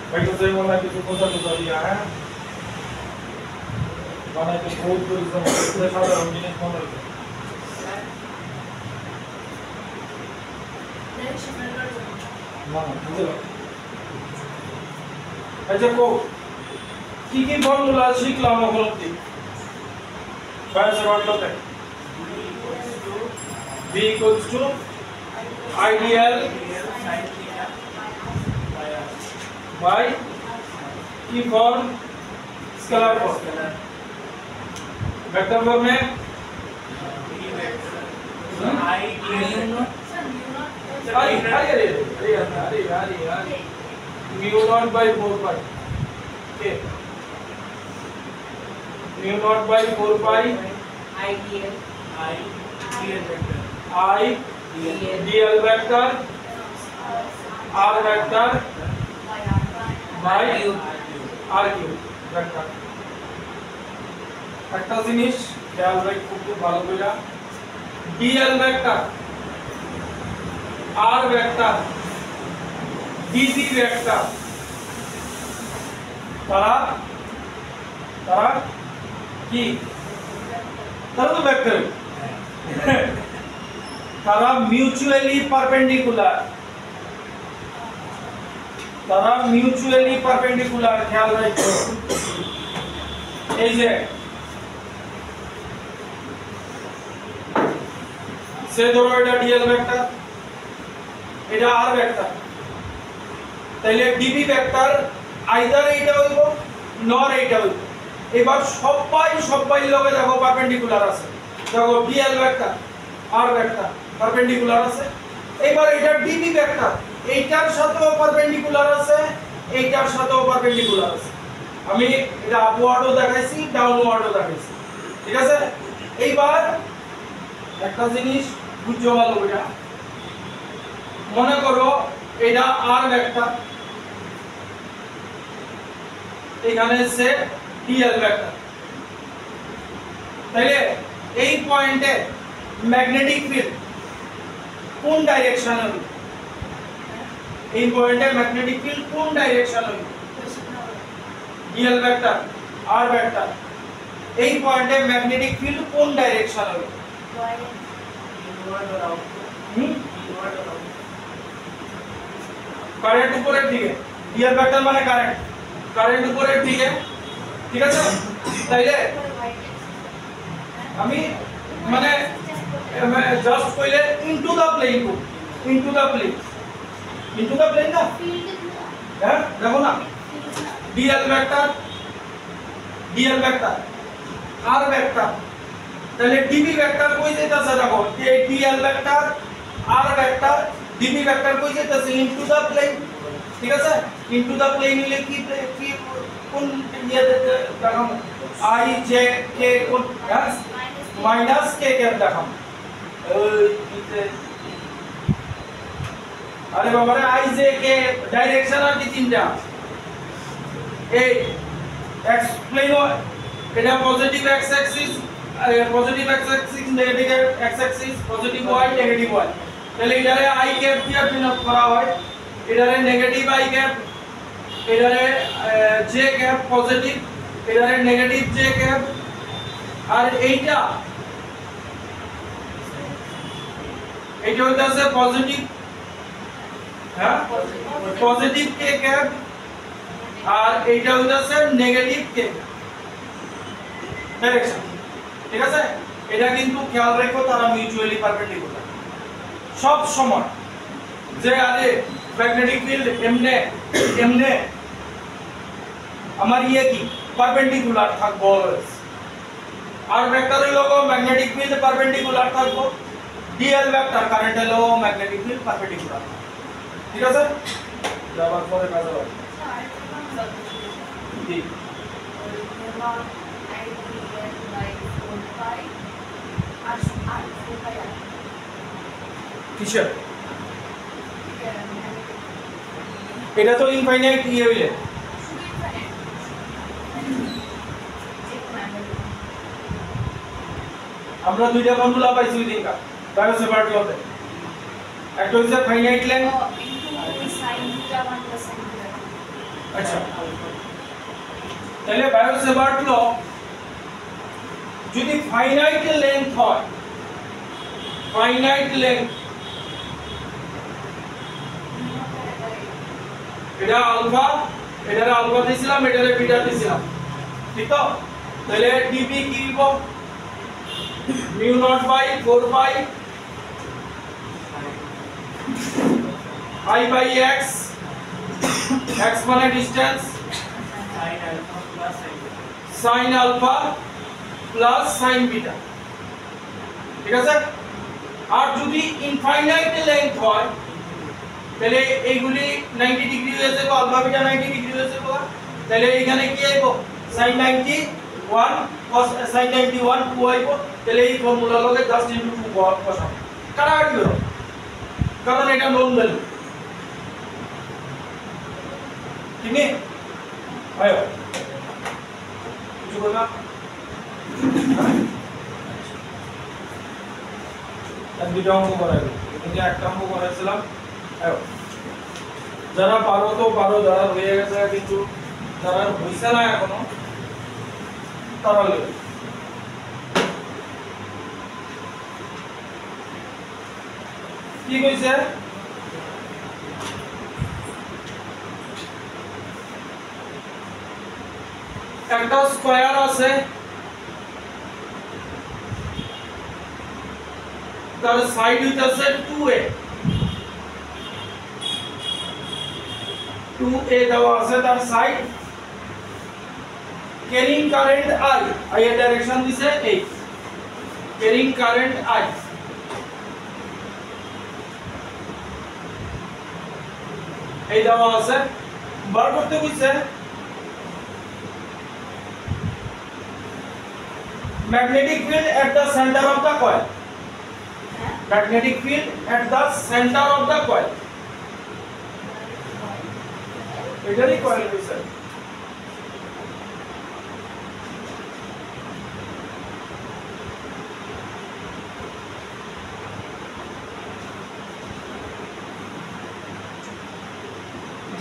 भाई तो बोला कि कौन सा दिया है बना के बहुत पूरे सारा जिनिस कौन है না বুঝলো আচ্ছা কো কি ফর্মুলা শিখলাম উপলব্ধি বাইরে বাটলোতে b equals to ideal by की form scalar form vector form में अरे mu naught by 4 pi okay mu naught by 4 pi ideal vector I dl vector r vector by r cube vector একটা জিনিস খেয়াল রাখো খুব ভালো করে dl vector r vector db vector তারা কি তারা তো ভেক্টর তারা মিউচুয়ালি পারপেন্ডিকুলার খেয়াল রাখো এই যে সে ধরো এটা ডিএল ভেক্টর এটা আর ভেক্টর তাহলে ডিবি ভেক্টর আইদার এইটা হইব নর এইটা হইব এবার সবাই লগে দেখো পারপেন্ডিকুলার আছে দেখো ডিএল ভেক্টর আর ভেক্টর পারপেন্ডিকুলার আছে এবার এটা ডিবি ভেক্টর এইটার সাথেও পারপেন্ডিকুলার আছে এইটার সাথেও পারপেন্ডিকুলার আছে আমি এটা আপওয়ার্ডও দেখাইছি ডাউনওয়ার্ডও দেখাইছি ঠিক আছে এইবার একটা জিনিস বুঝছো ভালো করে মনে করো এটা আর ভেক্টর এখানে সে ডিএল ভেক্টর তাহলে এই পয়েন্টে ম্যাগনেটিক ফিল্ড কোন ডাইরেকশনে হবে এই পয়েন্টে ম্যাগনেটিক ফিল্ড কোন ডাইরেকশনে হবে ডিএল ভেক্টর আর ভেক্টর এই পয়েন্টে ম্যাগনেটিক ফিল্ড কোন ডাইরেকশনে হবে কারেন্ট উপরের দিকে ডিএল ভেক্টর মানে কারেন্ট উপরের দিকে ঠিক আছে তাইলে আমি মানে জাস্ট কইলে ইনটু দা প্লেন না হ্যাঁ দেখো না ডিএল ভেক্টর আর ভেক্টর তাহলে ডিবি ভেক্টর কই যাইতাছে দেখো এই ডিএল ভেক্টর আর ভেক্টর ডিবি ভেক্টর কই যাইতাছে ইনটু দা প্লেন ঠিক আছে ইনটু দা প্লেন হলে কি কোন ইয়ে দেখাম আই জে কে কোন মাইনাস কে কে দেখাম আরে বাবা রে আই জে কে ডাইরেকশন আর কি তিনটা এই এক্স প্লেন এটা positive x axis negative x axis positive y negative y তাহলে এটারে আই ক্যাপ দিয়ে ডিনোট করা হয় এটারে নেগেটিভ আই ক্যাপ এটারে জে ক্যাপ পজিটিভ এটারে নেগেটিভ জে ক্যাপ আর এইটা হইতাছে পজিটিভ হ্যাঁ পজিটিভ কে ক্যাপ আর এইটা হইতাছে নেগেটিভ কে ডাইরেকশন ঠিক আছে এটা কিন্তু খেয়াল রাখো তারা মিউচুয়ালি পারপেন্ডিকুলার সব সময় যে আরে ম্যাগনেটিক ফিল্ড এমনে আমার ইয়ে কি পারপেন্ডিকুলার থাকবো আর ভেক্টরের লোগো ম্যাগনেটিক ফিল্ড পারপেন্ডিকুলার থাকবো ডিএল ভেক্টর কারেন্টের লোগো ম্যাগনেটিক ফিল্ড পারপেন্ডিকুলার ঠিক আছে যাবার পরে কাজ হবে জি কিসের এটা তো ইনফাইনাইট ইয়ে হইলে আমরা দুইটা ফর্মুলা পাইছি ওই দিনকার বায়োসেভার্ট লতে। একটা হচ্ছে ফাইনাইট লেন্থ, আচ্ছা তাহলে বায়োসেভার্ট ল যদি ফাইনাইট লেন্থ হয়, ফাইনাইট লেন্থ এটা আলফা, এটারে আলফা দিছিলাম, এটারে বিটা দিছিলাম, ঠিক তো? তাহলে ডিবি কি দিব? Mu naught by 4 pi I by x, x মানে distance, sin alpha plus sin beta, ঠিক আছে? আর যদি ইনফাইনাইট লেন্থ হয় তাহলে এইগুলি 90 ডিগ্রি হয়ে যাবে, আলফা বিটা 90 ডিগ্রি হয়ে যাবে, তাহলে এখানে কি আইব? sin 91 cos sin 91 2 আইব, তাহলে এই ফর্মুলা লগে জাস্ট ইনটু 2 বসাও, কাটাকাটি করো, কারণ এটা নোন ভ্যালু, ঠিক নেই? আয়ো কিছু বলবা? আর দুটো অঙ্ক করাইবো, এখানে একটা অঙ্ক করাইছিলাম। আয়ো যারা পারো তো পারো, যারা হয়ে গেছে কিন্তু যারা হইছে না এখনো তারা লিখো। কি কইছে? একটা স্কয়ার আছে, তার সাইড হইতাছে 2a, 2a দেওয়া আছে তার সাইড, ক্যারিং কারেন্ট I এর ডাইরেকশন দিছে এই, ক্যারিং কারেন্ট I, এই দেওয়া আছে, বার করতে কইছে magnetic field at the center of the coil, magnetic field at the center of the coil, এটারই coil কইছে।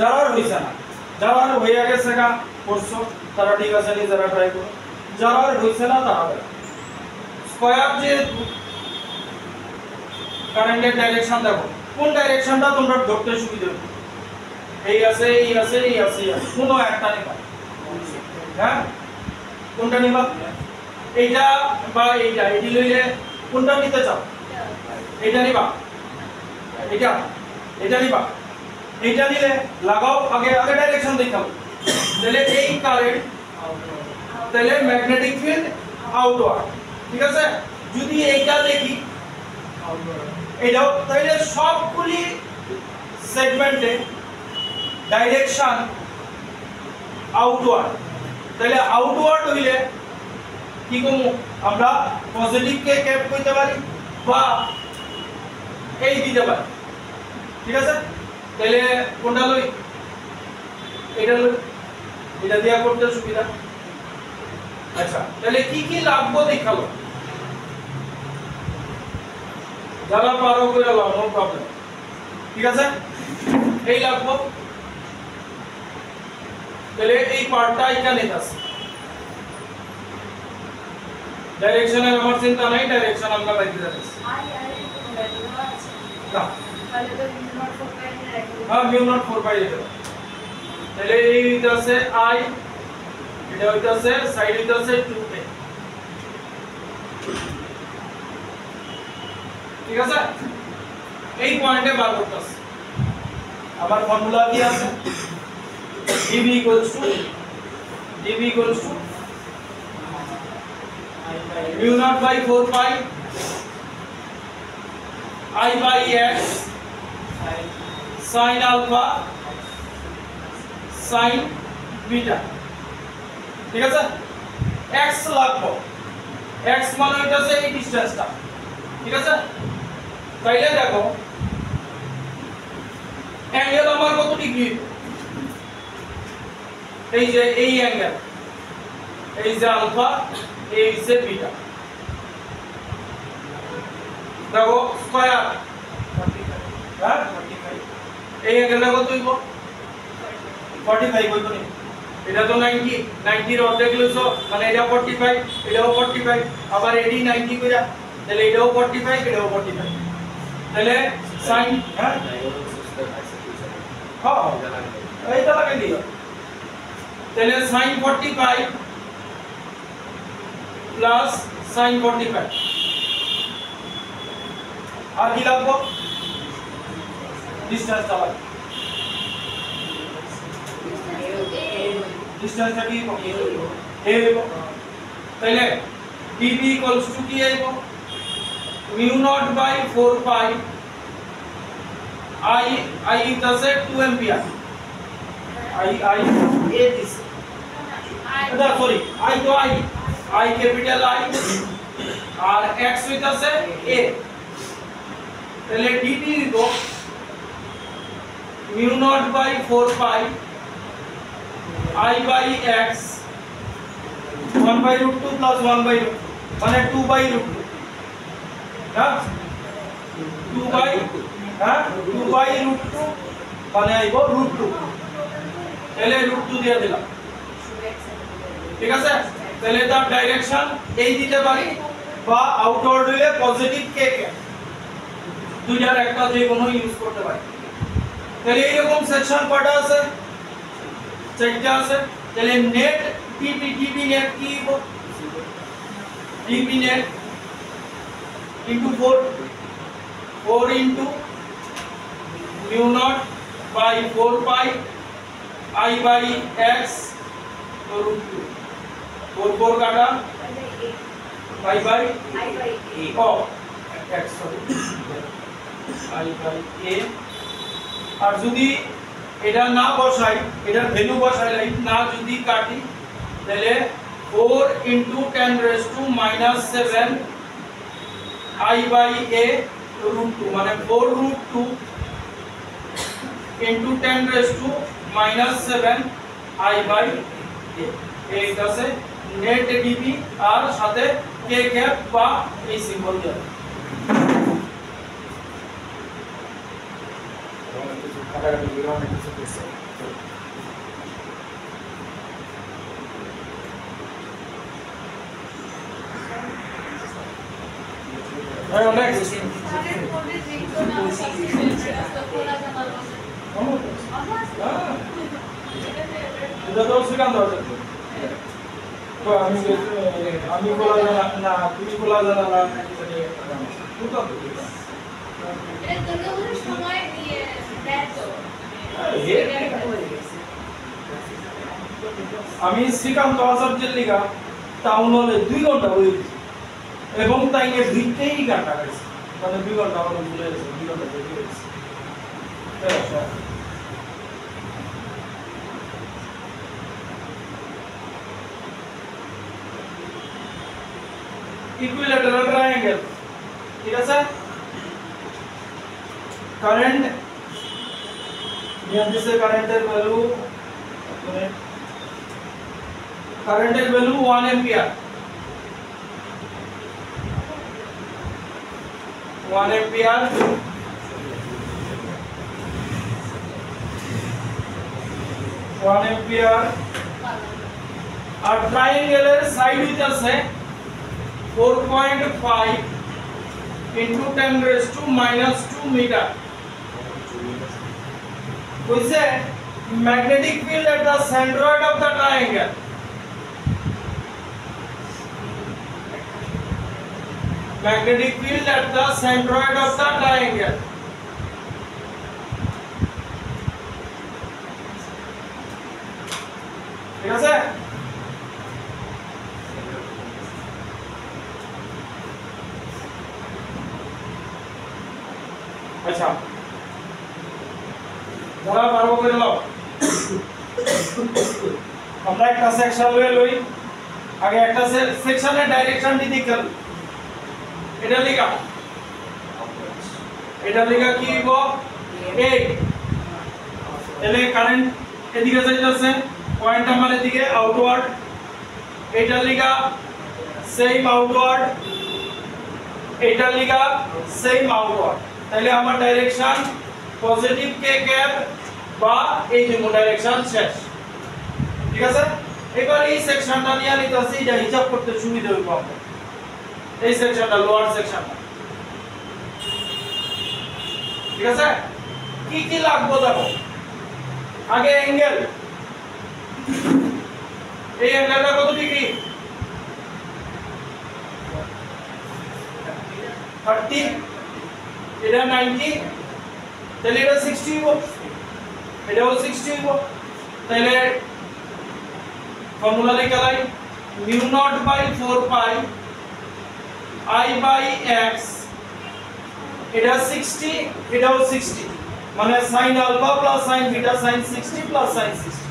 যারা হইছে না, যারা হইয়া গেছে গা করছো তারা ঠিক আছে, নি যারা ট্রাই করো, যারা হইছে না তারা স্কয়ার যে কারেন্টের ডাইরেকশন দেখো, কোন ডাইরেকশনটা তোমরা ধরতে সুবিধা হবে? এই আছে, এই আছে, এই আছে, এই আছে, কোন একটা নিবা, হ্যাঁ কোনটা নিবা? এইটা বা এইটা, এটি লইলে কোনটা নিতে চাও? এইটা নিবা, এইটা, এটা নিবা, এইটা নিলে লাগাও, আগে আগে ডাইরেকশন দেখাও, তাহলে এই কারেন্ট, তাহলে ম্যাগনেটিক ফিল্ড আউটওয়ার্ড, ঠিক আছে? যদি এইটা দেখি এটাও, তাহলে সবগুলি সেগমেন্টে ডাইরেকশন আউটওয়ার্ড, তাহলে আউটওয়ার্ড হইলে কি কমু? আমরা পজিটিভ কে ক্যাপ করতে পারি বা এই দিতে পারি, ঠিক আছে? তাহলে কোনটা লই? এটা লই, এটা দিয়া করতে সুবিধা। আচ্ছা তাহলে কি কি লাগবে দেখালো, যারা পারো করে লাও, নো প্রবলেম, ঠিক আছে? এই লাগবে, তাহলে এই পার্টটা এখানে আছে, ডাইরেকশনের আমার চিন্তা নাই, ডাইরেকশন আমরা বাইরে যাচ্ছি না, হ্যাঁ মিউ নট 4 পাই এটা, তাহলে এই হইতাছে I, এটা হইতাছে সাইড হইতাছে 2a, ঠিক আছে? এই পয়েন্টে বার করতেছে, আমার ফর্মুলা কি আছে? dB mu naught by 4 pi I by x sin alpha sin beta, ঠিক আছে? x লাগবে, x মানে হইতাছে এই ডিসটেন্সটা, ঠিক আছে? তাইলে দেখো অ্যাঙ্গেল আমার কত ডিগ্রি? এই যে এই অ্যাঙ্গেল, এই যে আলফা, এই যে বিটা, দেখো স্কয়ার 45 হ্যাঁ 45 এই অ্যাঙ্গেলটা কত হইব 45 হইব নি এটা তো 90 90 এর অর্ধেক লইছো মানে এটা 45 এটাও 45 আবার এডি 90 কইরা তাহলে এটাও 45 এটাও 45 তাহলে sin হ্যাঁ হ্যাঁ এইটা লাগাই দিও তাহলে sin 45 প্লাস sin 45 আর কি লাগবো ডিসটেন্স চালাই ডিসটেন্সটা কি এ হইব তাহলে db equals to কি হইব mu naught by 4 pi I ইতাছে 2 ampere I a this না সরি I তো I ক্যাপিটাল I আর x হইতাছে a তাহলে db হইব mu naught by 4 pi I by x 1 by root 2 plus 1 by root 2 মানে 2 by root 2 না 2 by হ্যাঁ 2 by root 2 মানে আইবো root 2 তাহলে root 2 দিয়ে দিলাম ঠিক আছে তাহলে তার ডাইরেকশন এই দিতে পারি বা আউটওয়ার্ড হইলে পজিটিভ কে কে দুইটার একটা যে কোনো ইউজ করতে পারি তাহলে এইরকম সেকশন কয়টা আছে চারটা আছে তাহলে নেট টিপি নেট কি হবে টিপি net into 4 into mu naught by 4 pi I by x root 2 4 কাটা pi by oh x sorry I by a আর যদি এটা না বসাই এটার ভ্যালু বসাই না যদি কাটি তাহলে 4 into 10 raised to minus 7 I by a root 2 মানে 4 root 2 into 10 raised to minus 7 I by a এই কাছে নেট db আর সাথে k ক্যাপ বা এই সিম্বল দেওয়া next এটা তো সিকান্ত আছে তো আমি বলা জানা না তুমি বলা জানা না এটা তো সময় দিয়ে দেয় তো আমি শ্রীকান্ত আচার্যের লেখা টাউন হলে 2 ঘন্টা বই এবং তাই নিয়ে দুইটাই গানটা গাইছে মানে 2 ঘন্টা আমার ভুলে গেছে 2 ঘন্টা বই গেছে ইকুইল্যাটারাল ট্রায়াঙ্গেল ঠিক আছে কারেন্ট নিয়ম দিছে কারেন্টের ভ্যালু 1 एंपियर 1 एंपियर আর ট্রায়াঙ্গেলের সাইড হইতাছে 4.5 into 10 raised to minus 2 meter কইছে magnetic field at the centroid of the triangle magnetic field at the centroid of the triangle ঠিক আছে আচ্ছা যারা পারবো করে নাও আমরা একটা সেকশন লই আগে একটা সেকশনের ডাইরেকশন দিতে গেল এটা লেখা কি হইব এই তাহলে কারেন্ট এদিকে যাইতেছে পয়েন্ট আমার এদিকে আউটওয়ার্ড এটা লেখা সেম আউটওয়ার্ড এটা লিগা সেম আউটওয়ার্ড, তাহলে আমার ডাইরেকশন পজিটিভ কে ক্যাপ বা এই যে ডাইরেকশন শেষ। ঠিক আছে, এবার এই সেকশনটা নিয়ে নিতেছি, এটা হিসাব করতে সুবিধা হবে আমাদের। এই সেকশনটা লোয়ার সেকশনটা, ঠিক আছে। কি কি লাগবে দেখো, আগে অ্যাঙ্গেল, এই অ্যাঙ্গেলটা কত ডিগ্রি? 30, এটা 90, তাহলে এটা 60 হইব, এটাও 60 হইব। তাহলে ফর্মুলা লিখালাই mu naught by 4 pi I by x, এটা 60, এটাও 60, মানে sin alpha plus sin beta sin 60 plus sin 60,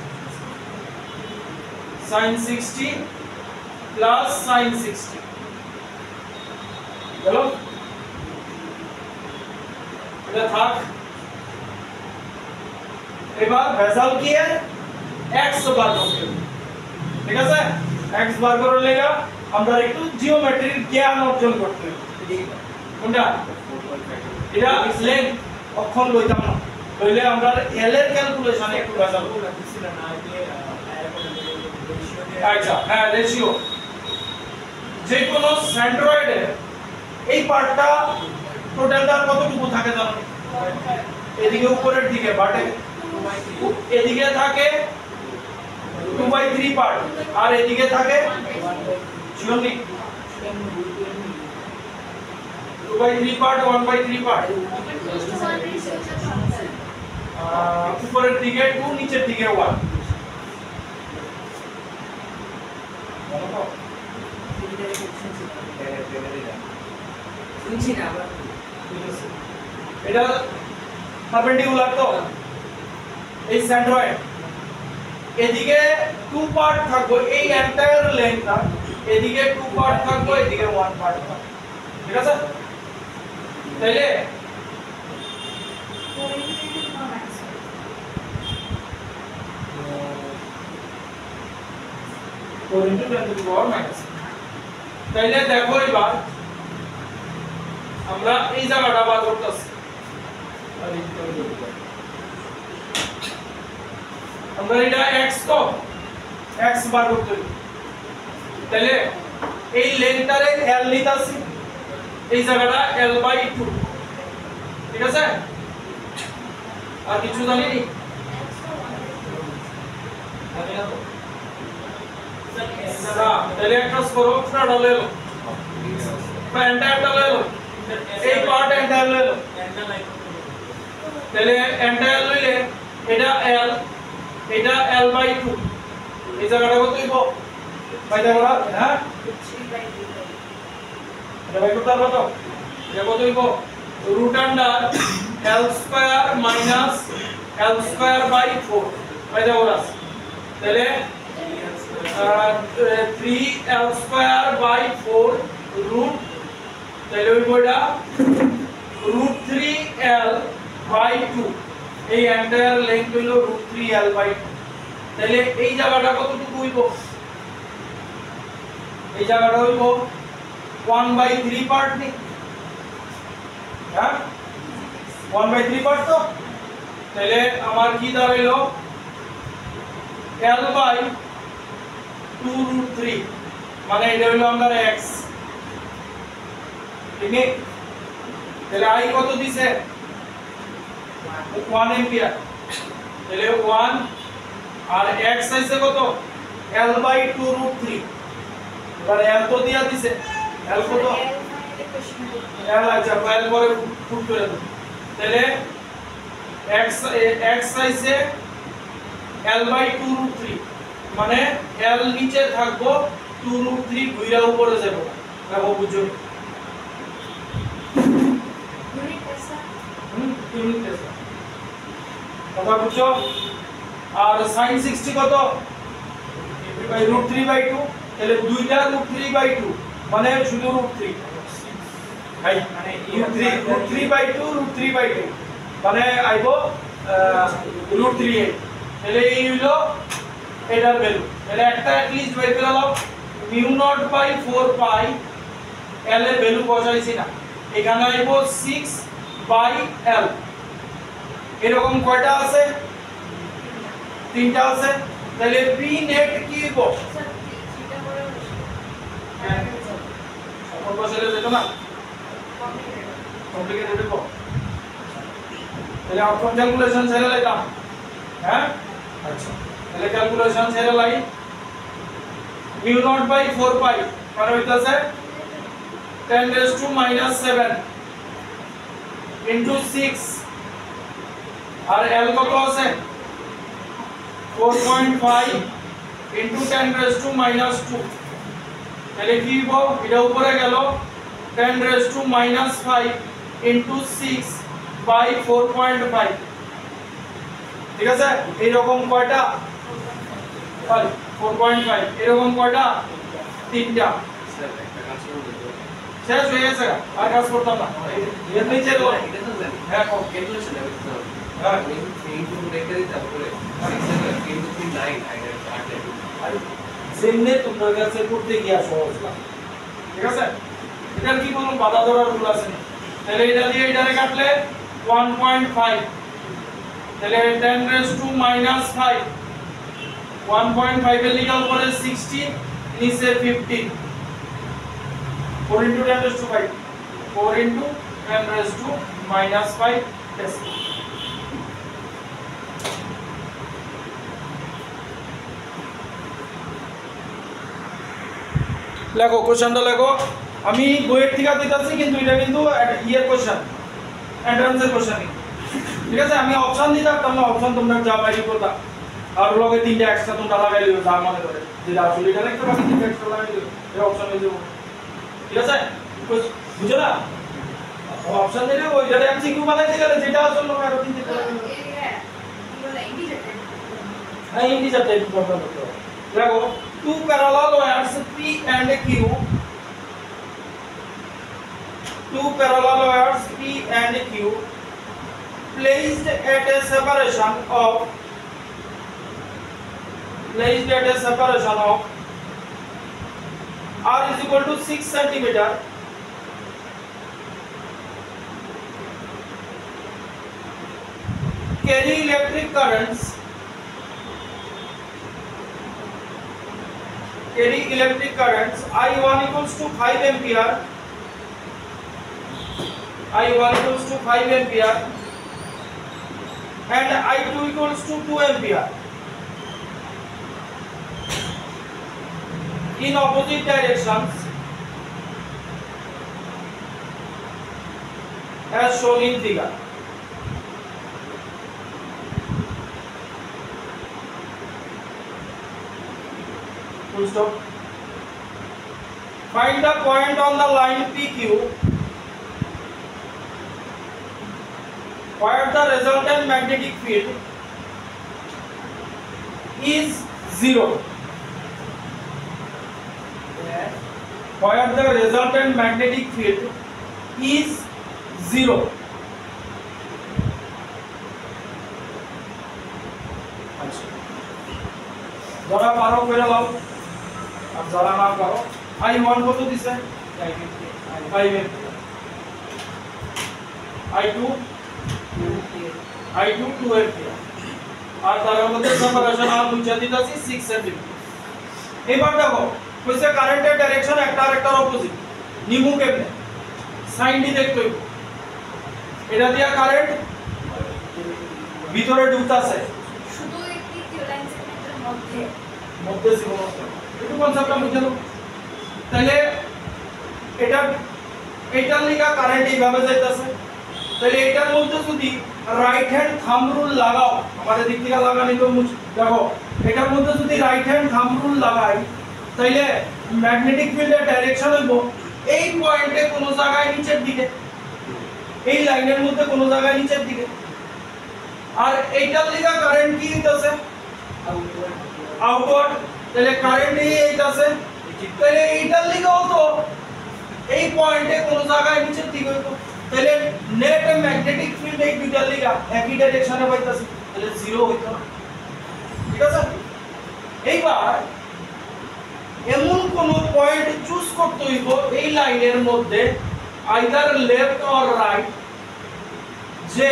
sin 60 plus sin 60 হলো। এটা থাক। এবার ভেজাল কি है x বার করতে হবে, ঠিক আছে। x বার করে লেগা আমরা একটু জিওমেট্রির জ্ঞান অর্জন করতে হবে। কোনটা? এটা লেন্থ অক্ষর লইতাম না, লইলে আমরা এল এর ক্যালকুলেশনে একটু ভেজাল ছিল না যে আচ্ছা হ্যাঁ রেশিও। যে কোনো সেন্ট্রয়েডের এই পার্টটা টোটালটা কতটুকু থাকে জানো? এদিকে উপরের দিকে বাটে এদিকে থাকে 2/3 পার্ট, আর এদিকে থাকে শিওরলি 2/3 পার্ট, 1/3 পার্ট। উপরের দিকে 2, নিচের দিকে 1। শুনছি না আবার এটা পারপেন্ডিকুলার তো এই সেন্ট্রয়েড, এদিকে 2 পার্ট থাকবে, এই এন্টায়ার লেন্থটা এদিকে 2 পার্ট থাকবে, এদিকে 1 পার্ট থাকবে, ঠিক আছে। তাইলে তাইলে দেখো এবার আমরা এই জায়গাটা বার করতেছি, আমরা এটা x তো x বার করতে হবে। তাহলে এই লেন্থটারে l নিতাছি, এই জায়গাটা l/2, ঠিক আছে। আর কিছু জানি নি, জানি না তো। তাহলে একটা করো, পুরোটা লয়ে লো বা এন্টায়ারটা লয়ে লো, এই পার্ট এন্টায়ার লয়ে লো। তাহলে এন্টায়ার লইলে এটা l, এটা l/2, এই জায়গাটা কত হইব? পাইথাগোরাস, হ্যাঁ এটা বাই করতে পারবো তো? এটা কত হইব? Root under l square minus l square by 4 Pythagoras. তাহলে 3l স্কয়ার বাই 4 রুট, তাহলে হইব এটা রুট 3l বাই 2, এই এন্টায়ার লেন্থ হইল রুট 3l বাই 2। তাহলে এই জায়গাটা কতটুকু হইব? এই জায়গাটা হইব 1/3 পার্ট নি, হ্যাঁ 1/3 পার্ট তো। তাহলে আমার কি দাঁড়াইলো l/2 রুট 3, মানে এটা হইলো আমরা x, ঠিক আছে। তাহলে i কত দিছে? 1 এম্পিয়ার, তাহলে 1 আর x আইছে কত? l/2 root 3। এবার l তো দিয়া দিছে, l কত? l আচ্ছা l পরে পুট করে দাও। তাহলে x আইছে l/2 রুট 3, মানে l নিচে থাকবো, 2 রুট 3 ঘুরা উপরে যাব। দেখো বুঝছো কথা বুঝছো। আর sin 60 কত? রুট 3/2, তাহলে দুইটা রুট 3/2 মানে শুধু রুট 3, ভাই মানে রুট 3/2 রুট 3/2 মানে আইবো রুট 3, তাহলে এই হলো এটার ভ্যালু। তাহলে একটা at least বের করে নাও, mu naught by 4 pi l এর ভ্যালু বসাইছি না, এখানে আইব 6 বাই l এরকম কয়টা আছে তিনটা আছে তাহলে p নেট কি হইব সকল বসালে যেত না কমপ্লিকেটেড হইব তাহলে আপন ক্যালকুলেশন ছেড়ে লাইতাম হ্যাঁ আচ্ছা তাহলে ক্যালকুলেশন ছেড়ে লাই mu naught by 4 pi মানে হইতাছে 10 raised to minus 7 into 6 R l কত আছে 4.5 into 10 raised to minus 2 তাহলে কি হইব এটা উপরে গেল 10 raised to minus 5 into 6 by 4.5 ঠিক আছে এই রকম কয়টা 4.5 এরকম কয়টা তিনটা শেষ হয়ে গেছে আর কাজ করতাম না এর নিচে রো হ্যাঁ কো ক্যালকুলেশন হ্যাঁ ইনটু রেখে দিতে তারপরে 6 ইনটু 9 সেমনে তোমরা কাছে করতে গিয়া সহজ না ঠিক আছে এটার কি কোনো বাধা ধরার রুল আছে না তাহলে এটা দিয়ে এটারে কাটলে 1.5 তাহলে 10 raised to minus 5 1.5 এর লিখা উপরে 60 নিচে 50 4 into 10 raised to 5 4 into 10 raised to minus 5 yes লেখো কোশ্চেনটা লেখো আমি বইয়ের থেকে দিতেছি কিন্তু এটা কিন্তু ইয়ার কোশ্চেন এন্ট্রান্সের কোশ্চেন ঠিক আছে আমি অপশন দিতাম তাহলে অপশন তোমরা যা বাইরে করতা আর লগে তিনটা এক্সট্রা তোমরা লাগাই লিও যা মনে করে যেটা আসলে এটা লিখতে পারি তিনটা এক্সট্রা লাগাই লিও এই অপশন হয়ে যাবে ঠিক আছে বুঝছো না অপশন দিলে ওইটারে এমসিকিউ বানাইতে গেলে যেটা আসলে আরো তিনটা হ্যাঁ ইন্টিজার টাইপ করতে হবে দেখো two parallel wires P and Q two parallel wires P and Q placed at a separation of r is equal to 6 centimeter carry electric currents I1 equals to 5 ampere and I2 equals to 2 ampere in opposite directions as shown in figure. Full stop. Find the point on the line PQ where the resultant magnetic field is 0. Where the resultant magnetic field is 0. जरा पारो করে লাও আর যারা না পারো I1 কত দিছে 5 ampere I2 2 ampere আর তার মধ্যে সেপারেশন আর দুইটা দিতাছি 6 সেন্টিমিটার এবার দেখো কইছে কারেন্টের ডাইরেকশন একটা আরেকটার অপোজিট নিমু কেমনে সাইন ডি দেখতে হইব এটা দিয়া কারেন্ট ভিতরে ঢুকতাছে শুধু একটি লাইন সেগমেন্টের মধ্যে ছিল একটু কনসেপ্টটা বুঝে নাও তাহলে এটার লিগা কারেন্ট এইভাবে যাইতাছে তাহলে এটার মধ্যে যদি রাইট হ্যান্ড থাম্ব রুল লাগাও আমাদের দিক থেকে লাগানি তো দেখো এটার মধ্যে যদি রাইট হ্যান্ড থাম্ব রুল লাগাই তাহলে ম্যাগনেটিক ফিল্ডের ডাইরেকশন হইব এই পয়েন্টে কোন জায়গায় নিচের দিকে এই লাইনের মধ্যে কোন জায়গায় নিচের দিকে আর এইটার লিগা কারেন্ট কি হইতাছে আউটওয়ার্ড তাহলে কারেন্ট এইটাছে তাহলে এইটার লিগাও তো এই পয়েন্টে কোন জায়গায় নিচের দিকে হইব তাহলে নেট ম্যাগনেটিক ফিল্ড এই দুইটার লিগা একই ডাইরেকশনে পাইতাছে তাহলে জিরো হইতো না ঠিক আছে এইবার এমন কোন পয়েন্ট চুজ করতে হইব এই লাইনের মধ্যে আইদার লেফট অর রাইট যে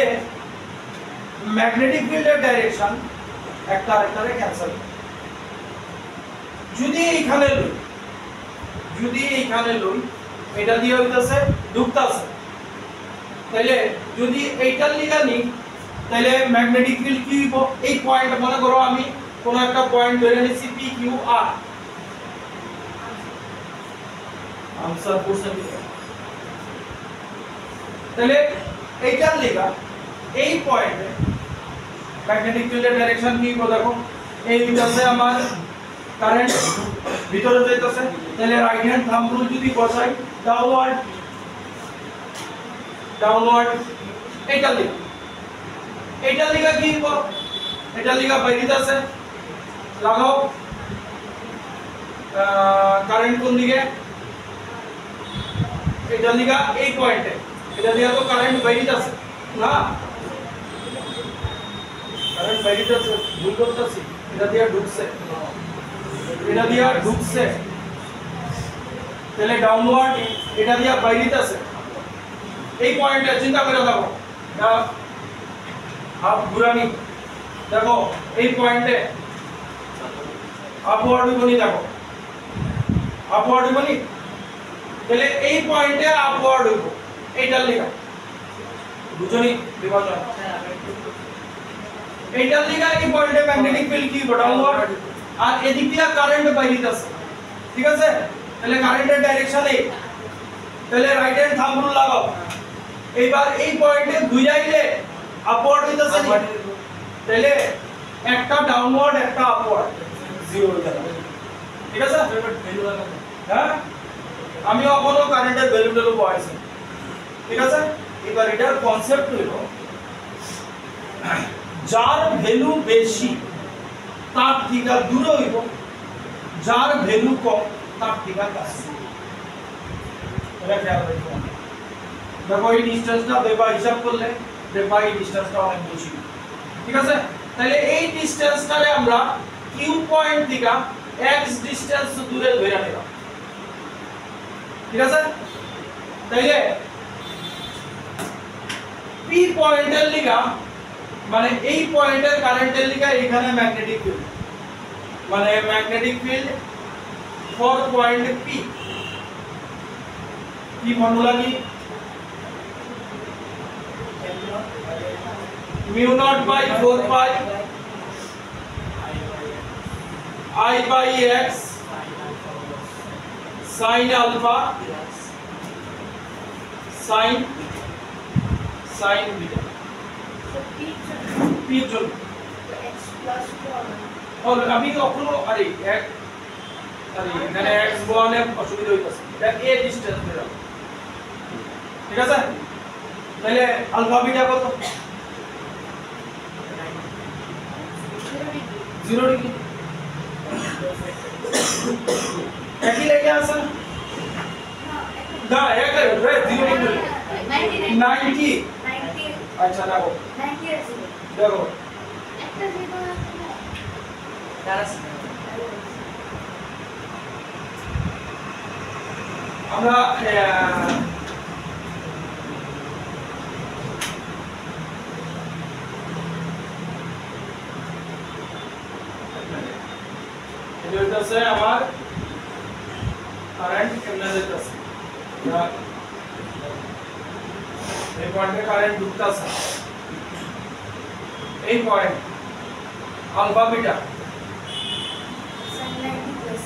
ম্যাগনেটিক ফিল্ডের ডাইরেকশন একটা আরেকটারে ক্যান্সেল যদি এইখানে লই এটা দিয়ে হইতাছে ঢুকতাছে তাহলে যদি এইটার লিগা নি তাহলে ম্যাগনেটিক ফিল্ড কি হইব এই পয়েন্ট মনে করো আমি কোন একটা পয়েন্ট ধরে নিছি P Q R answer question তাহলে এইটার লিগা এই পয়েন্টে ম্যাগনেটিক ফিল্ডের ডাইরেকশন কি হইব দেখো এই দিকে আমার কারেন্ট ভিতরে যাইতেছে তাহলে রাইট হ্যান্ড থাম্ব রুল যদি বসাই ডাউনওয়ার্ড এইটার লিগা কি হইব এটার লিগা বাইরে আছে লাগাও কারেন্ট কোন দিকে এটা লিগা এই পয়েন্টে এটা দিয়া তো কারেন্ট বাইরে আছে না কারেন্ট বাইরে আছে ভুল করতেছি এটা দিয়া ঢুকছে তাহলে ডাউনওয়ার্ড এটা দিয়া বাইরে আছে এই পয়েন্টে চিন্তা করে দেখো হাফ ঘুরানি দেখো এই পয়েন্টে আপওয়ার্ড বনি দেখো আপওয়ার্ড বনি তাহলে এই পয়েন্টে আপওয়ার্ড হইব এইটার লিগা বুঝনি বিভাজন এইটার লিগা এই পয়েন্টে ম্যাগনেটিক ফিল্ড কি ডাউনওয়ার্ড আর এদিক দিয়ে কারেন্ট বাইরে আছে ঠিক আছে তাহলে কারেন্টের ডাইরেকশন এই তাহলে রাইট হ্যান্ড থাম্ব রুল লাগাও এইবার এই পয়েন্টে ঘুরাইলে আপওয়ার্ড হইতাছে তাহলে একটা ডাউনওয়ার্ড একটা আপওয়ার্ড জিরো হয়ে যাবে ঠিক আছে ভ্যালু লাগাবো হ্যাঁ আমি অবনো কারেন্টের ভ্যালুটারও বসাইছি ঠিক আছে এবার এটার কনসেপ্ট হলো যার ভ্যালু বেশি তার থেকে দূরে হইব যার ভ্যালু কম তার থেকে কাছে এটা খেয়াল রাখবেন দেখো এই ডিসটেন্সটা দেবা হিসাব করলে দেবা এই ডিসটেন্সটা অনেক বেশি ঠিক আছে তাহলে এই ডিসটেন্সটারে আমরা কিউ পয়েন্ট থেকে এক্স ডিসটেন্স দূরে ধরে নিলাম ঠিক আছে তাইলে পি পয়েন্টের লিগা মানে এই পয়েন্টের কারেন্টের লিগা এখানে ম্যাগনেটিক ফিল্ড মানে magnetic field for point P কি ফর্মুলা কি mu naught by 4 pi I by x sin alpha sin beta p জন और अभी तो अपनो अरे এখানে x বলে অসুবিধা হইতাছে এটা a ডিসটেন্স দিলাম ঠিক আছে তাহলে আলফা বিটা কত 0 ডিগ্রি একই লেগে আছে না এক রে 0 ডিগ্রি 90 আচ্ছা দেখো 90 আছে দেখো একটা জিরো আমরা এটা আমার কারেন্ট কেমনে যেতেছে এই পয়েন্টে কারেন্ট ঢুকতাছে এই point alpha beta sin 90 plus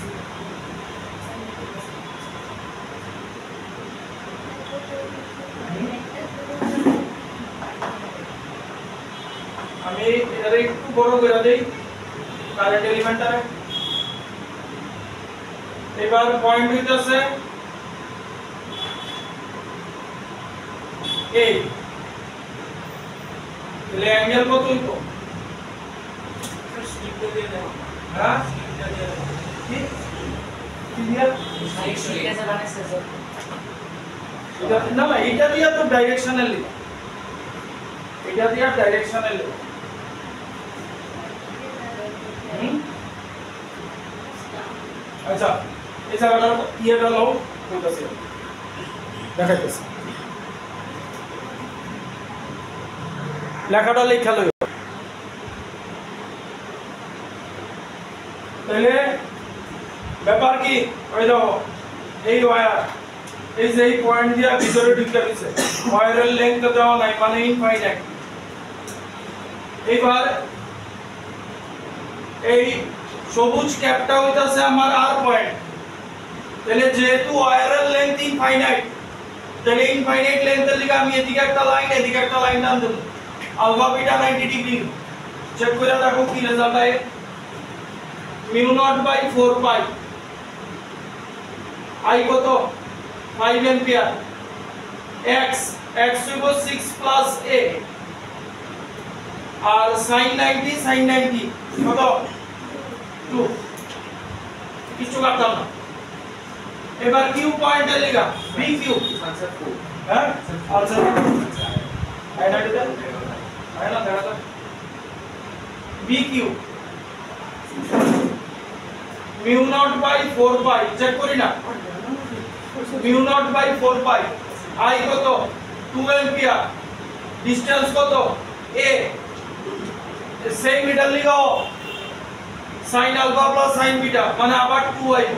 আমি এটারে একটু বড় করে দেই কারেন্ট এলিমেন্টটারে এবার পয়েন্ট হইতাছে এই তাহলে অ্যাঙ্গেল কত হইতো হ্যাঁ কি কি দিয়া না না এটা দিয়া তো ডাইরেকশনাল লিখা এটা দিয়া ডাইরেকশনাল লিখা আচ্ছা এই জায়গাটা ইয়েটা নাও কইতাছি দেখাইতেছি লেখাটা লেখা লই তাহলে ব্যাপার কি ওই দেখো এই ওয়্যার এই যে এই পয়েন্ট দিয়া ভিতরে ঢুকে গেছে ওয়্যারের লেন্থ দেওয়া নাই মানে ইনফাইনাইট এইবার এই সবুজ ক্যাপটা হইতাছে আমার আর পয়েন্ট তাহলে যেহেতু ওয়্যারের লেন্থ ইনফাইনাইট তাহলে ইনফাইনাইট লেন্থের লিগে আমি এদিকে একটা লাইন টান দেব আলফা বিটা 90 ডিগ্রি চেক করে দেখো কি রেজাল্ট আয় mu naught by 4 pi I কত 5 एंपियर x হইব 6 প্লাস a আর sin 90 কত 2 কিছু করতাম না এবার কিউ পয়েন্টের লিগা বি কিউ आंसर 4 হ্যাঁ আনসার আইনা দিতে আইনা দেখা বি কিউ mu naught by 4 pi check করি না mu naught by 4 pi I কত 2 एंपियर ডিসটেন্স কত a সেম মিটার লিগাও sin alpha plus sin beta মানে আবার 2 আইবো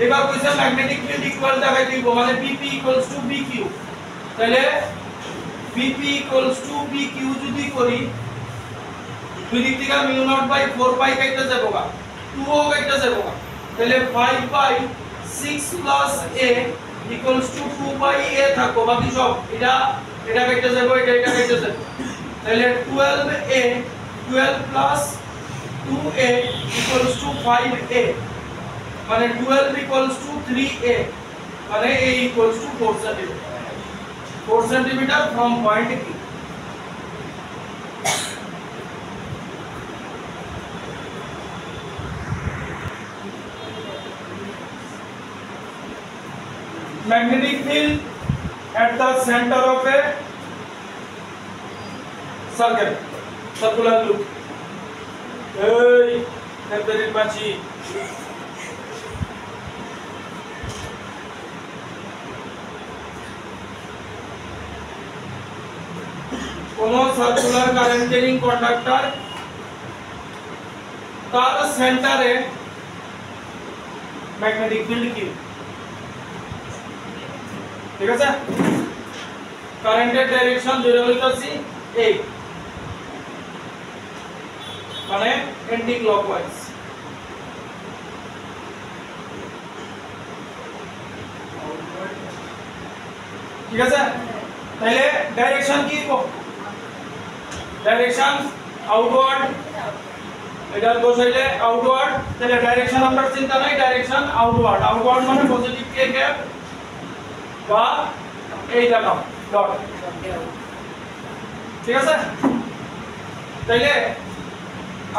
এবার কইছে ম্যাগনেটিক ফিল্ড ইকুয়াল দেখাই দিব মানে bp bq তাহলে bp bq যদি করি দুই দিক থেকে মিউ নট বাই 4 পাই কাইতে যাবোগা 2 ও কাইতে যাবোগা তাহলে 5 by 6 plus a equals to 2 by a থাকো বাকি সব এটা কেটে যাবে এটা কেটে যাবে তাহলে 12a 12 plus 2a equals to 5a মানে 12 ইকুয়ালস টু 3a মানে a equals two 4 centimetre 4 centimetre from point Q magnetic field at the center of a circle circular loop hey temporary pachi কোনো সার্কুলার কারেন্ট ক্যারিং কন্ডাক্টর তার সেন্টারে magnetic field কি ঠিক আছে কারেন্টের direction ধরে হইতাছি এই মানে অ্যান্টি ক্লকওয়াইজ ঠিক আছে তাহলে ডাইরেকশন কি ডাইরেকশন আউটওয়ার্ড এটা বসাইলে আউটওয়ার্ড তাহলে ডাইরেকশন আমরা চিন্তা নাই ডাইরেকশন আউটওয়ার্ড মানে পজিটিভ কে গ্যাপ বা এই দেখো ডট ঠিক আছে তাইলে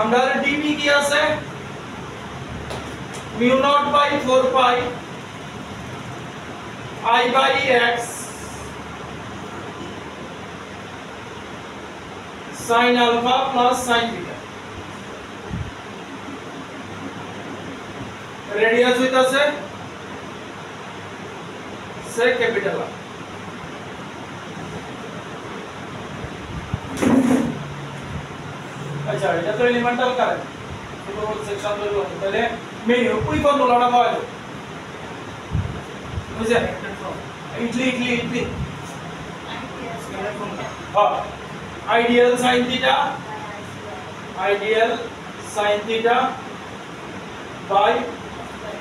আমরা ডিবি কি আছে mu naught by 4 pi I by x sin alpha plus sin beta radius হইতাছে से कैपिटल R अच्छा এটা তো এলিমেন্টাল কারেন্ট তো সেকশন ধরে লও তাহলে মেইন ওই ফর্মুলাটা পাওয়া যায় বুঝছেন ইটলি হ্যাঁ ideal sin theta by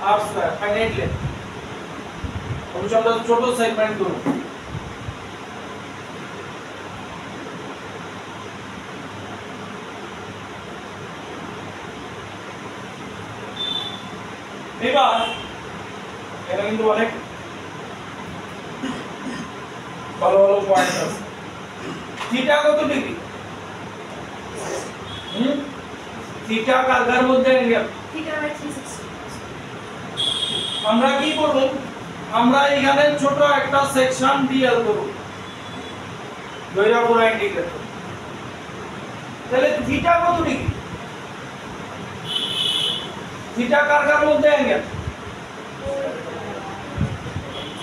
r square finite length অবশ্যই আমরা ছোট সেগমেন্ট করব এবার এটা কিন্তু অনেক ভালো ভালো পয়েন্ট আছে থিটা কত ডিগ্রি থিটা কার মধ্যে অ্যাঙ্গেল থিটা বাই 360 আমরা কি করব আমরা এখানে ছোট একটা সেকশন ডিএল করব দইরা পুরো ইন্টিগ্রেট করব তাহলে থিটা কত ডিগ্রি থিটা কার মধ্যে অ্যাঙ্গেল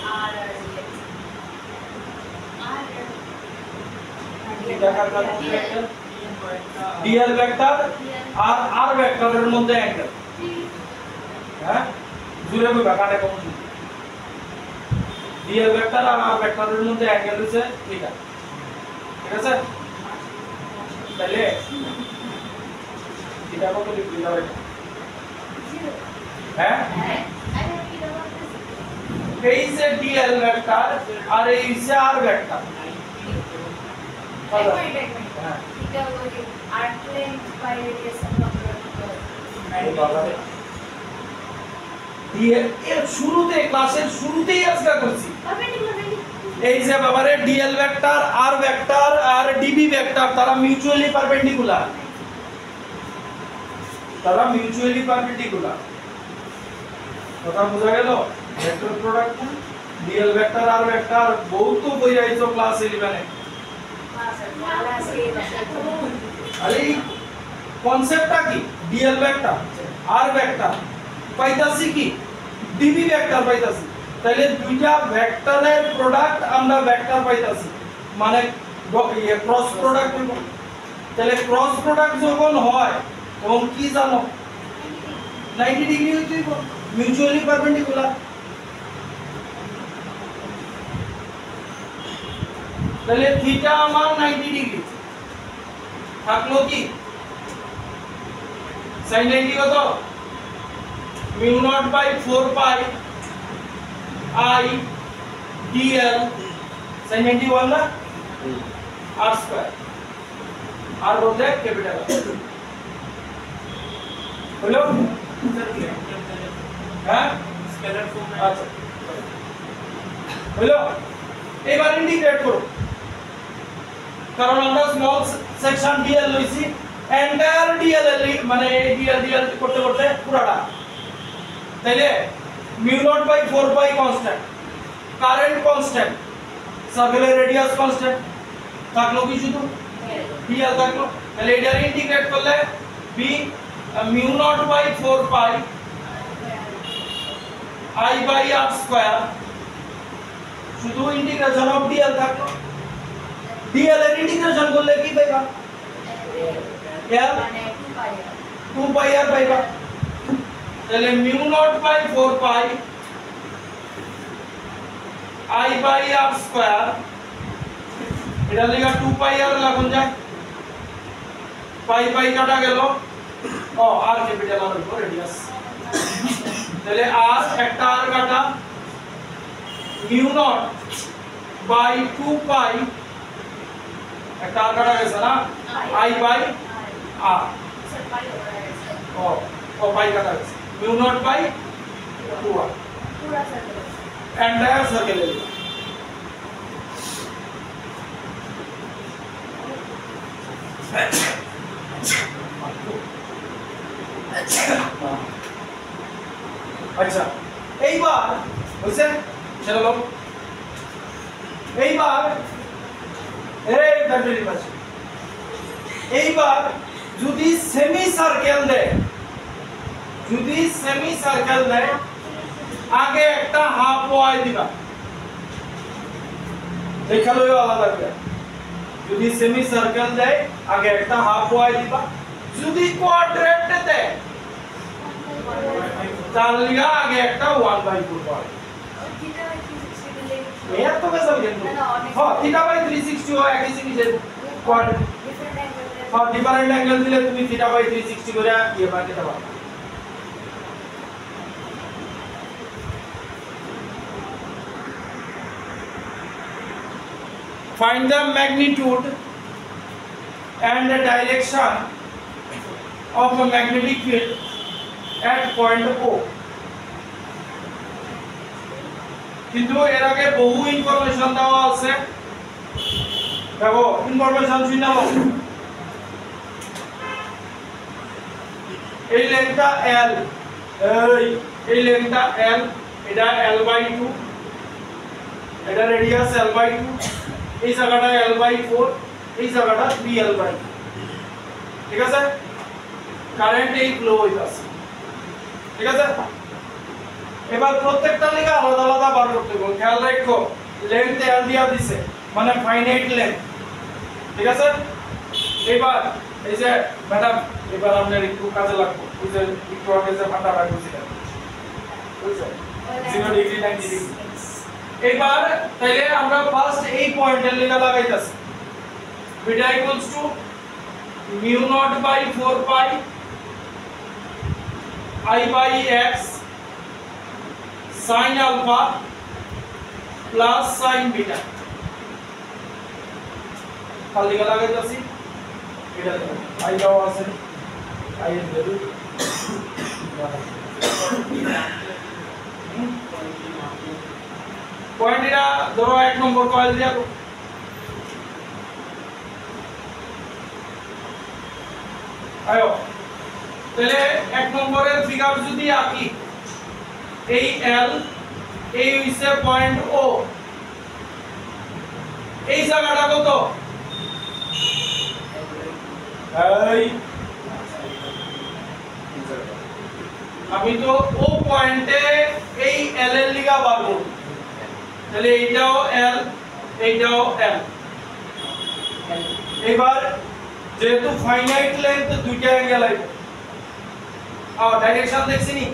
আর দেখার কারণ একটা ডিএল ভেক্টর আর আর ভেক্টরের মধ্যে অ্যাঙ্গেল হ্যাঁ জুড়ে কই বাকাটা কম ডিএল ভেক্টর আর আর ভেক্টরের মধ্যে অ্যাঙ্গেল হচ্ছে থিটা ঠিক আছে তাহলে থিটা কত ডিগ্রি হবে হ্যাঁ এই যে ডিএল ভেক্টর আর এই যে আর ভেক্টর এর শুরুতে ক্লাসের শুরুতেই আজকে করছি এই যে বাবারে ডিএল ভেক্টর আর ডিবি ভেক্টর তারা মিউচুয়ালি পারপেন্ডিকুলার কথা বোঝা গেল ভেক্টর প্রোডাক্ট ডিএল ভেক্টর আর ভেক্টর বহুত বই আইছো ক্লাস 11 এ আরে কনসেপ্টটা কি ডিএল ভেক্টর আর ভেক্টর পাইতাছি কি ডিবি ভেক্টর পাইতাছি তাহলে দুইটা ভেক্টরের প্রোডাক্ট আমরা ভেক্টর পাইতাছি মানে ক্রস প্রোডাক্ট তাহলে ক্রস প্রোডাক্ট যখন হয় তখন কি জানো 90 ডিগ্রি হইতে মিউচুয়ালি পারপেন্ডিকুলার তাহলে থিটা আমার 90 ডিগ্রি থাকলো কি sin 90 কত mu naught by 4 pi I dl sin 90 বল না r স্কয়ার r বলতে ক্যাপিটাল হলো হ্যাঁ স্কেলার ফর্ম আচ্ছা হলো এবার ইন্টিগ্রেট করো কারণ আমরা স্মল সেকশন ডিএল লইছি এন্টায়ার ডিএল মানে এই ডিএল করতে করতে পুরাটা তাইলে mu naught by 4 pi constant current constant সার্কেলের রেডিয়াস কনস্ট্যান্ট থাকলো কি শুধু ডিএল থাকলো তাহলে এটা ইন্টিগ্রেট করলে b mu naught by 4 pi I by r square শুধু ইন্টিগ্রেশন অফ ডিএল থাকলো ডিএল এর ইন্টিগ্রেশন করলে কি পাইবা l 2 pi r পাইবা তাহলে mu naught by 4 pi I by r square এটা লেখা 2 pi r লাগুন যায় পাই পাই কাটা গেল ও r ক্যাপিটাল আর উপর রেডিয়াস তাহলে r একটা r কাটা mu naught by 2 pi একটা r কাটা গেছে না I by r ও পাই কাটা গেছে mu naught by 2r entire circle area আচ্ছা এইবার বুঝছে চলো এইবার এই ব্যাটারি পাশে এইবার যদি সেমি সার্কেল দেয় আগে একটা হাফ ওয়াই দিবা দেখালোই আলাদা করে যদি সেমি সার্কেল দেয় আগে একটা হাফ ওয়াই দিবা যদি কোয়াড্রেন্ট দেয় তাহলে আগে একটা 1/4 পাবে এত তো বেশি কিন্তু হ্যাঁ থিটা বাই 360 হয় একই জিনিসের কোয়াড্রেন্ট হ্যাঁ ডিফারেন্ট অ্যাঙ্গেল দিলে তুমি থিটা বাই 360 করে ইয়ে বানাতে পারবে find the magnitude and the direction of a magnetic field at point O কিন্তু এর আগে বহু ইনফরমেশন দেওয়া আছে দেখো ইনফরমেশন শুনে নাও এই লেন্থটা L এই লেন্থটা L এটা L/2 এটা রেডিয়াস L/2 এই জায়গাটা L/4 এই জায়গাটা 3L/2 ঠিক আছে কারেন্ট এই ফ্লো হইতাছে ঠিক আছে এবার প্রত্যেকটা লেখা আলাদা আলাদা বার করতে হবে খেয়াল রাখো লেন্থ L দিয়া দিছে মানে ফাইনাইট লেন্থ ঠিক আছে এবার এই যে ম্যাডাম এবার আপনার একটু কাজে লাগবে ওই যে একটু আগে যে ভাটা রাখছিলেন বুঝছেন 0 ডিগ্রি 90 ডিগ্রি এবার তাইলে আমরা ফার্স্ট এই পয়েন্টের লেখা লাগাইতাছি beta equals to mu naught by 4 pi I by x sin alpha plus sin beta খালি গলা লাগাইতাছি এটা দেখো I দাও আছে I এর ভ্যালু পয়েন্ট এটা ধরো 1 নম্বর কয়েল দিয়া আয়ো তাহলে 1 নম্বরের ফিগার যদি আঁকি এই L এই হইছে পয়েন্ট O এই জায়গাটা কত এই আমি তো ও পয়েন্টে এই L এর লিগা বার করব তাহলে এইটাও L এইটাও L এবার যেহেতু ফাইনাইট লেন্থ দুইটা অ্যাঙ্গেল আইবে ডাইরেকশন দেখছি নি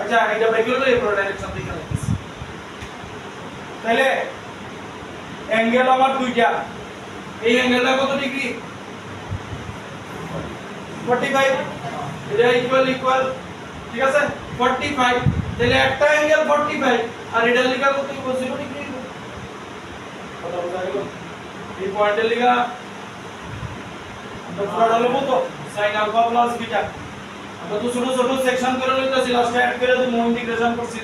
আচ্ছা এটা বের করলে পুরো ডাইরেকশন দেখে নিতেছি তাহলে অ্যাঙ্গেল আমার দুইটা এই অ্যাঙ্গেলটা কত ডিগ্রি 45 এটা ইকুয়াল ঠিক আছে 45 তাহলে একটা অ্যাঙ্গেল 45 আর এটা লিখা কত 0 ডিগ্রি কত বুঝা গেল এই পয়েন্টের লিখা আমরা পুরো ডালবো তো sin alpha plus beta আমরা তো ছোট ছোট সেকশন করে লইতাছি লাস্টে অ্যাড করে দিই ইন্টিগ্রেশন করছি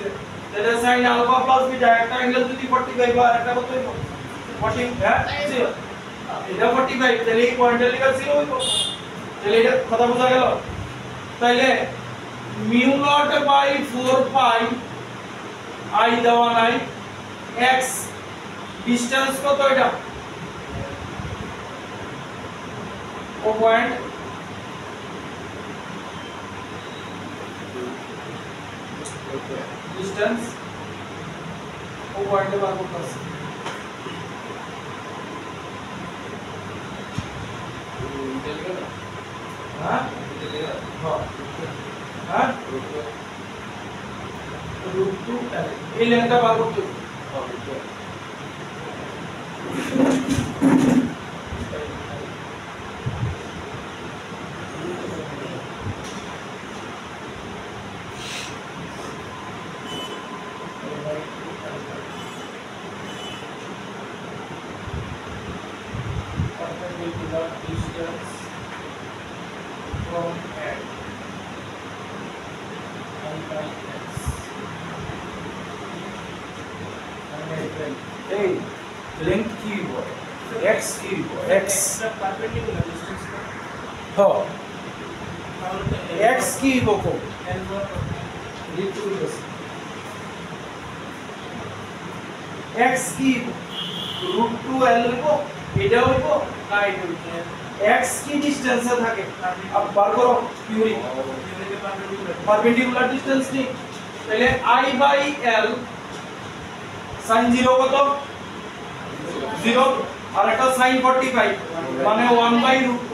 তাহলে sin alpha plus beta একটা অ্যাঙ্গেল যদি 45 আর একটা কত হইব 40 হ্যাঁ এটা 45 তাহলে এই পয়েন্টের লিখা 0 হইব তাহলে এটা কথা বোঝা গেল তাহলে mu naught by 4 pi I দেওয়া নাই x ডিসটেন্স কত এটা ও পয়েন্ট ডিসটেন্স ও পয়েন্টে বার করতেছি হ্যাঁ হ্যাঁ রুট 2 এই লেন্থটা বার করতে distance from x and by x এই লেন্থ কি বলে x কি বলে x পারপেন্ডিকুলার ডিসটেন্স হ্যাঁ তাহলে তো x কি বকো L1 x কি রুট 2 l হইব এটা হইব না এটা হইব x কি ডিসটেন্সে থাকে আপ বার করো থিওরি পারপেন্ডিকুলার ডিসটেন্স নি তাহলে I বাই l sin 0 কত 0 আর একটা sin 45 মানে 1 বাই রুট 2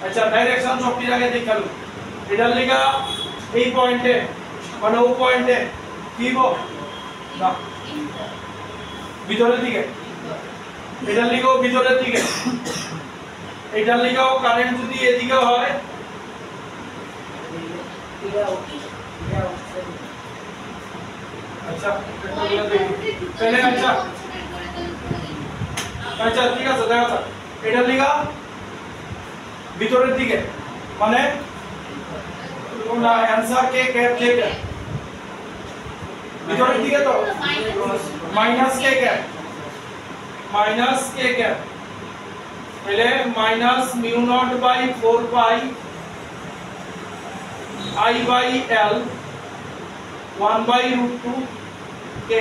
আচ্ছা ডাইরেকশন সবটির আগে দেখালো এটার লাগা এই পয়েন্টে মানে ও পয়েন্টে কি হবো না ভিতরের দিকে এটার লিগাও ভিতরের দিকে এটার লিগাও কারেন্ট যদি এদিকে হয় আচ্ছা তাহলে আচ্ছা আচ্ছা ঠিক আছে দেখা যাক এটার লিগা ভিতরের দিকে মানে তোমরা অ্যানসার কে কে কে ভিতরের দিকে তো মাইনাস কে তাহলে minus mu naught by 4 pi I by l 1 by root 2 কে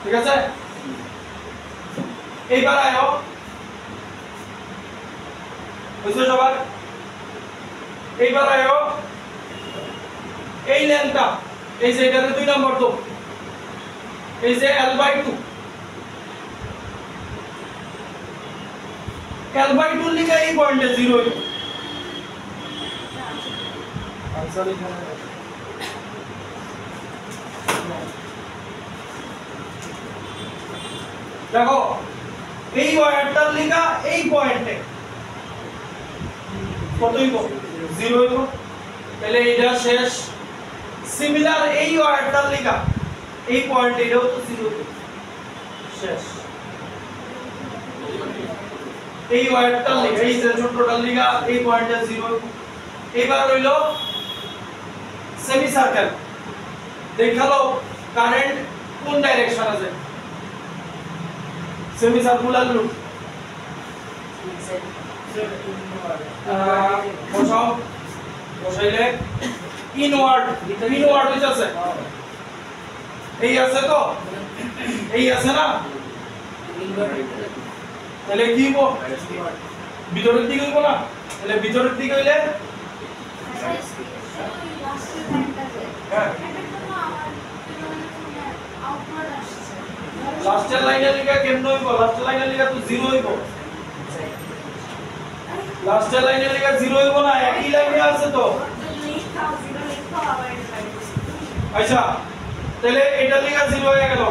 ঠিক আছে এইবার আয়ো বুঝছো সবার এইবার আয়ো এই লেন্থটা এই যে এটাতে 2 নম্বর তো এই যে L/2 L/2 লিখে এই পয়েন্টে 0 হইল आंसर এখানে দেখো এই ওয়্যারটার লিখা এই পয়েন্টে কত হইব 0 হইব তাহলে এটা শেষ সিমিলার এই ওয়্যারটার লিখা এই পয়েন্ট এটাও তো 0 হইব শেষ এই ওয়্যারটার লিখা এই যে ছোটটার লিখা এই পয়েন্টে 0 হইব এবার হইল সেমি সার্কেল দেখালো কারেন্ট কোন ডাইরেকশন আছে সেমি সার্কুলার লুপ বসাও বসাইলে ইনওয়ার্ড হইছে আছে এই আছে তো এই আছে না তাহলে কি হইব ভিতরের দিকে হইব না তাহলে ভিতরের দিকে হইলে লাস্টের লাইনে লিখা কেমন হইব লাস্টের লাইনে লিখা তো 0 হইব লাস্টের লাইনে লিখা 0 হইব না একই লাইনে আছে তো আচ্ছা তাহলে এটা লিখা 0 হয়ে গেল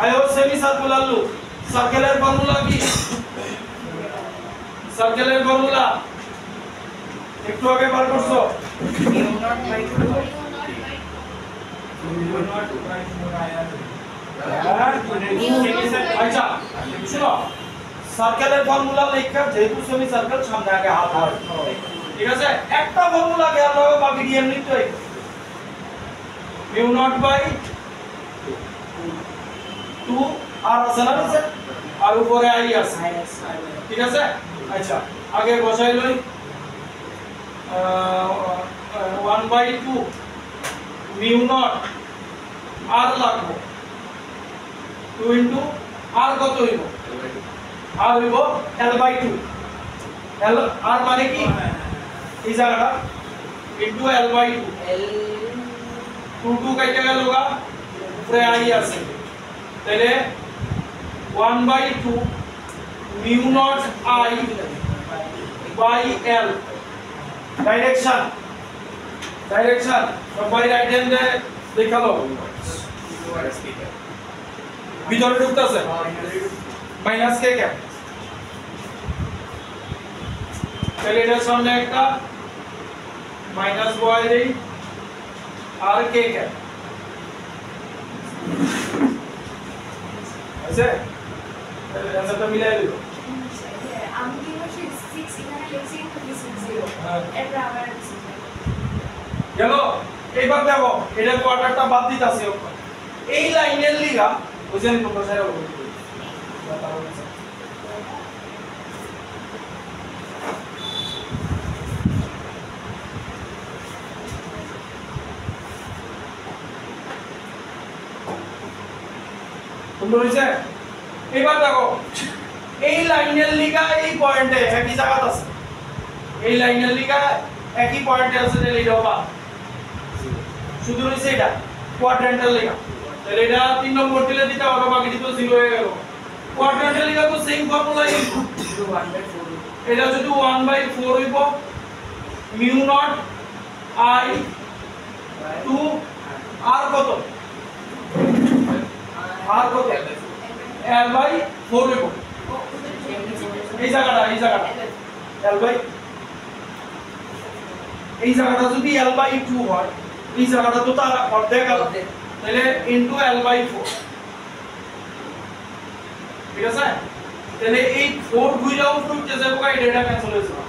আইও সেমি সার্কুলার লুপ সার্কেলের ফর্মুলা কি সার্কেলের ফর্মুলা একটু আগে বার করছো আচ্ছা শুনো সার্কেলের ফর্মুলা লেখা যেহেতু সেমি সার্কেল সামনে আগে হাত হয় ঠিক আছে একটা ফর্মুলা খেয়াল রাখো বাকি দিয়ে এমনিতেই মিউ নট বাই 2 আর আছে না নিচে আর উপরে আই আছে ঠিক আছে আচ্ছা আগে বসাই লই 1/2 মিউ নট আর লাগবো 2 ইনটু আর কত হইব আর হইব L/2 L আর মানে কি এই জায়গাটা ইনটু L/2 2 কাইটা গেল গা উপরে আই আছে তাহলে 1/2 mu naught I by L direction সবাই রাইট হ্যান্ডে দেখালো ভিতরে ঢুকতেছে মাইনাস কে কে তাহলে এটার সামনে একটা মাইনাস বয় দেই আর কে কে আছে তাহলে আনসারটা মিলাই দিও আমি কি বলছি 6 এখানে লিখছি কিন্তু 0 এরপর আবার গেল এইবার দেখো এটা কোয়ার্টারটা বাদ দিতাছি এই লাইনের লিগা বুঝেন তোমরা সারা বলতে তোমরা হইছে এবার দেখো এই লাইনের লিগা এই পয়েন্টে একই জায়গা আছে এই লাইনের লিগা একই পয়েন্টে আছে তাহলে এটা হবে শুধু হইছে এটা কোয়াড্রেন্টাল লিগা তাহলে এটা 3 নম্বর দিলে দিতে হবে বাকি তো 0 হয়ে গেল কোয়াড্রেন্টাল লিগা তো সেম ফর্মুলা ইউজ 1/4 এটা যদি 1/4 হইব মিউ নট আই 2 আর কত L/4 হইব এই জায়গাটা যদি L/2 হয় এই জায়গাটা তো তার অর্ধেক তাহলে ইনটু L/4 ঠিক আছে তাহলে এই 4 ঘুরাও ফুটতে যাবে কই ডেটা ক্যান্সেল হয়ে যাবে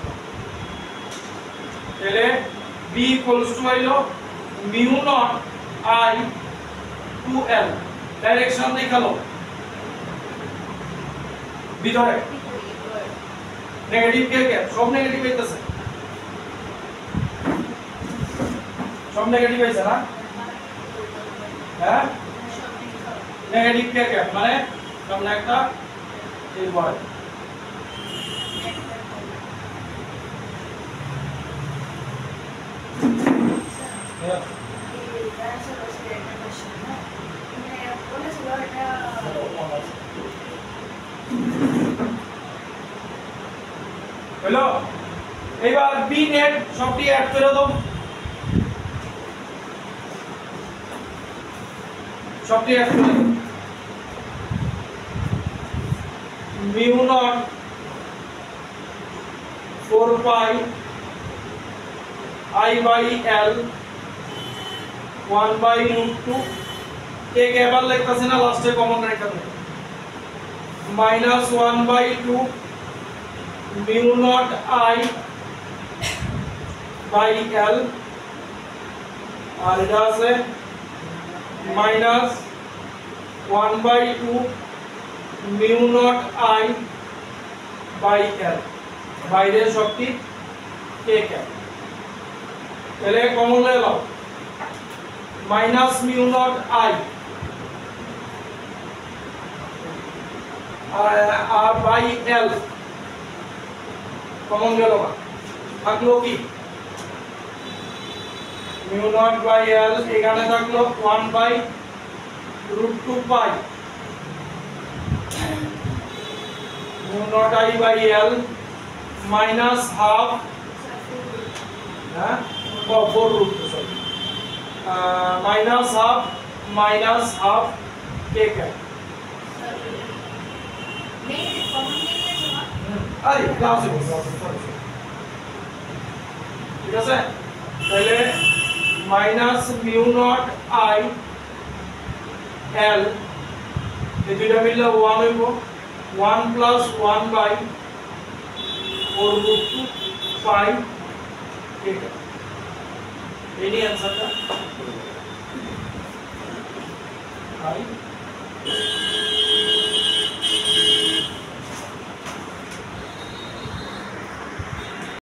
তাহলে b হইল mu not I 2L direction দেখালো ভিতরে নেগেটিভ কে কে সব নেগেটিভ হইতাছে সব নেগেটিভ হইছে না হ্যাঁ নেগেটিভ কে কে মানে সামনে একটা এই বল হলো এবার বি নেট সবটি অ্যাড করে দাও সবটি অ্যাড করে দাও mu not 4 pi I by L 1 by root 2 एक एबल लिखता से ना लास्ट में कॉमन रखा था minus 1 by 2 mu naught I by L और इधर से minus 1 by 2 mu naught I by L বাইরে শক্তি k है पहले कॉमन ले लो minus mu naught I R by L common ले लो থাকলো কি म्यू नॉट बाई एल এখানে থাকলো 1 বাই √2 pi mu naught I by L minus half four root sorry minus half के क्या नहीं कॉमन ले लिया जमा अरे क्लास में ठीक है पहले minus mu naught I L ये दुटा मिलले 1 হইবো 1 प्लस 1 बाय 4 रूट 2 पाई ठीक है एनी आंसर का आई